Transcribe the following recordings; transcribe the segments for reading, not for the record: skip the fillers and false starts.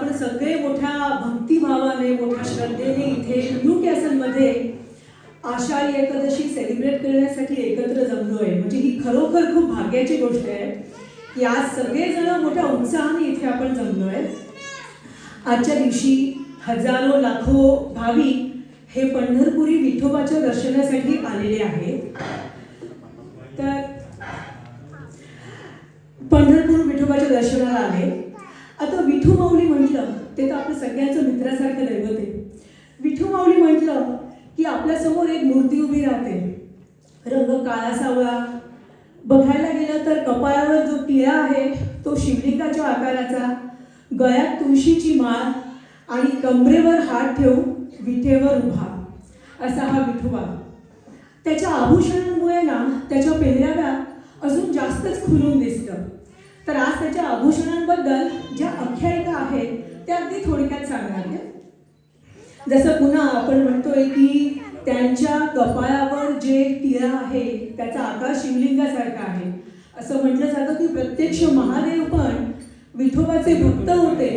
आपण सगळे मोठ्या भक्तिभावाने मोठ्या श्रद्धेने इथे न्यू कॅसलमध्ये आषाढी एकादशी सेलिब्रेट करण्यासाठी एकत्र जमलोय. म्हणजे ही खरोखर खूप भाग्याची गोष्ट आहे की आज सगळेजण मोठ्या उत्साहाने इथे आपण जमलोय. आजच्या दिवशी हजारो लाखो भाविक हे पंढरपुरी विठोबाच्या दर्शनासाठी आलेले आहेत. तर पंढरपूर विठोबाच्या दर्शनाला आले. आता विठू माऊली म्हटलं ते तर आपल्या सगळ्यांचं मित्रासारखं दैवत आहे. विठू माऊली म्हटलं की आपल्यासमोर एक मूर्ती उभी राहते. रंग काळा सावळा, बघायला गेलं तर कपाळावर जो टिळा आहे तो शिवलिंगाच्या आकाराचा, गळ्यात तुळशीची माळ आणि कमरेवर हात ठेवून विठेवर उभा असा हा विठोबा. त्याच्या आभूषणांमुळे ना त्याच्या पेहराव्या अजून जास्तच खुलून दिसतं. तर आज त्याच्या आभूषणांबद्दल ज्या आख्यायिका आहेत त्या अगदी थोडक्यात सांगणार आहे. जसं पुन्हा आपण म्हणतोय की त्यांच्या कपाळावर जे टिळा आहे त्याचा आकार शिवलिंगासारखा आहे. असं म्हटलं जातं की प्रत्यक्ष महादेव पण विठोबाचे भक्त होते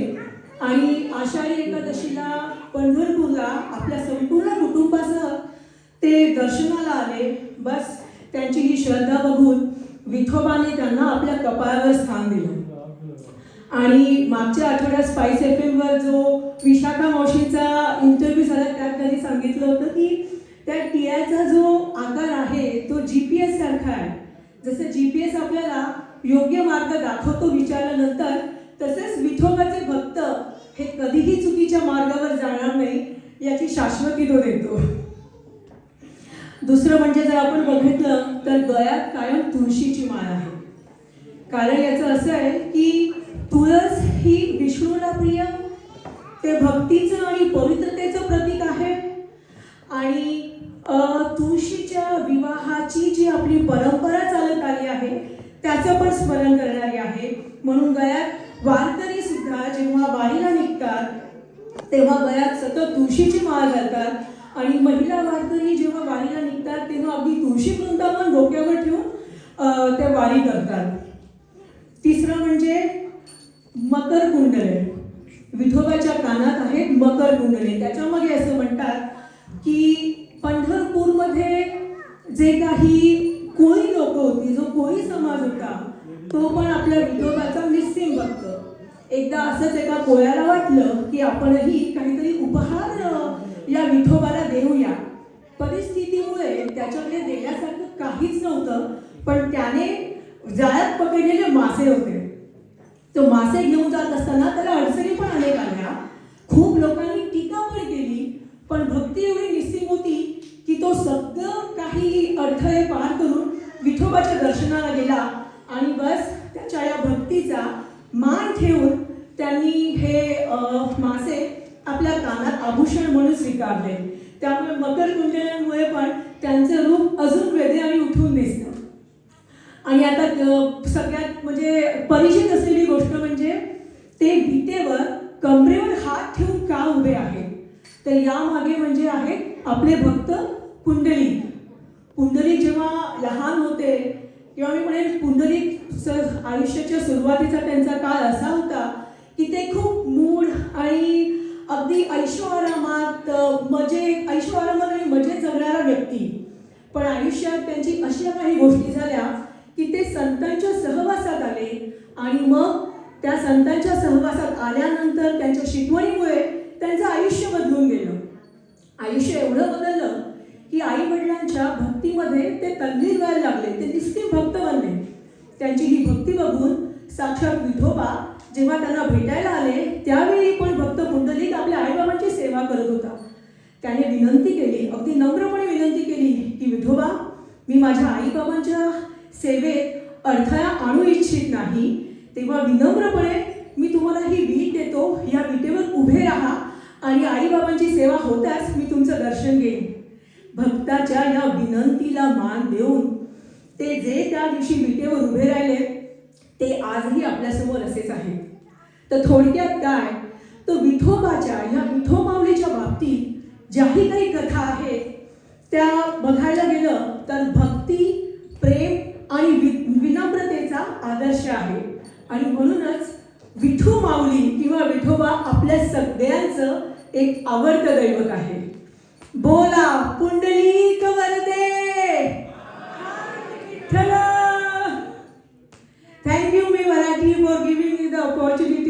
आणि आषाढी एकादशीला पंढरपूरला आपल्या संपूर्ण कुटुंबासह ते दर्शनाला आले. बस त्यांची ही श्रद्धा बघून विठोबाने त्यांना आपल्या कपाळावर स्थान दिलं. आणि मागच्या आठवड्यात स्पाइस FM वर जो विशाखा मावशीचा इंटरव्ह्यू झाला त्यात त्यांनी सांगितलं होतं की त्या टिळ्याचा जो आकार आहे तो GPS सारखा आहे. जसं GPS आपल्याला योग्य मार्ग दाखवतो विचारल्यानंतर, तसेच विठोबाचे भक्त हे कधीही चुकीच्या मार्गावर जाणार नाही याची शाश्वती तो देतो. दुसरं म्हणजे जर आपण बघितलं तर गळ्यात कायम तुळशीची माळ आहे. कारण याचं असं आहे की तुळस ही विष्णूला प्रिय, ते भक्तीचं आणि पवित्रतेचं प्रतीक आहे. आणि तुळशीच्या विवाहाची जी आपली परंपरा चालत आली आहे त्याचं पण स्मरण करणारी आहे. म्हणून गळ्यात वारकरी सुद्धा जेव्हा वारीला निघतात तेव्हा गळ्यात सतत तुळशीची माळ घालतात. आणि महिला वारकरी जेव्हा वारीला निघतात तेव्हा अगदी तुळशी वृंदावन डोक्यावर ठेवून त्या वारी करतात. तिसरं म्हणजे मकर कुंडले. विठोबाच्या कानात आहेत मकर कुंडले. त्याच्यामध्ये असं म्हणतात की पंढरपूरमध्ये जे काही कोळी लोक होती, जो कोळी समाज होता तो पण आपल्या विठोबाचा निस्सिम भक्त. एकदा असंच एका कोळ्याला वाटलं की आपणही काहीतरी उपहार या विठोबाला देऊया. परिस्थितीमुळे त्याच्याकडे देण्यासारखं काहीच नव्हतं, पण त्याने जाळ्यात पकडलेले मासे होते. तो मासे घेऊन जात असताना त्याला अडचणी पण अनेक आल्या. खूप लोकांनी टीका पण केली, पण भक्ती एवढी निस्सीम होती की तो सगळं काही अडथळे पार करून विठोबाच्या दर्शनाला गेला. आणि बस त्याच्या या भक्तीचा मान ठेवून त्यांनी हे मासे आपल्या कानात आभूषण म्हणून स्वीकारले. त्यामुळे मकर कुंडलांमुळे पण त्यांचं रूप अजून वेगळे आणि उठून दिसतं. आणि आता सगळ्यात म्हणजे परिचित असलेली गोष्ट म्हणजे ते विटेवर कमरेवर हात ठेवून का उभे आहेत. तर यामागे म्हणजे आहेत आपले भक्त पुंडलिक. पुंडलिक जेव्हा लहान होते किंवा मी म्हणेन पुंडलिक आयुष्याच्या सुरुवातीचा त्यांचा काळ असा होता की ते खूप मूढ आणि अगदी ऐशोआरामात आणि मजेत जगणारा व्यक्ती. पण आयुष्यात त्यांची अशा काही गोष्टी झाल्या की ते संतांच्या सहवासात आले. आणि मग त्या संतांच्या सहवासात आल्यानंतर त्यांच्या शिकवणीमुळे त्यांचं आयुष्य बदलून गेलं. आयुष्य एवढं बदललं की आई वडिलांच्या भक्तीमध्ये ते तल्लीन व्हायला लागले. ते निस्सिम भक्त बनले. त्यांची ही भक्ती बघून साक्षात विठोबा जेव्हा त्यांना भेटायला आले त्यावेळी पण भक्त पुंडलिक आपल्या आईबाबांची सेवा करत होता. त्याने विनंती केली, अगदी नम्रपणे विनंती केली की विठोबा, मी माझ्या आईबाबांच्या सेवेत अडथळा आणू इच्छित नाही, तेव्हा विनम्रपणे मी तुम्हाला ही वीट देतो, या विटेवर उभे राहा आणि आईबाबांची सेवा होताच मी तुमचं दर्शन घेईन. भक्ताच्या या विनंतीला मान देऊन ते जे त्या दिवशी विटेवर उभे राहिले ते आजही आपल्यासमोर असेच आहेत. तर थोडक्यात काय, तर विठोबाच्या या विठो माऊलीच्या बाबतीत ज्याही काही कथा आहेत त्या बघायला गेलं तर भक्ती, प्रेम आणि विनम्रतेचा आदर्श आहे. आणि म्हणूनच विठू माऊली किंवा विठोबा आपल्या सगळ्यांचं एक आवडतं दैवत आहे. बोला पुंडलिक वरदे. Thank you, me Marathi, for giving me the opportunity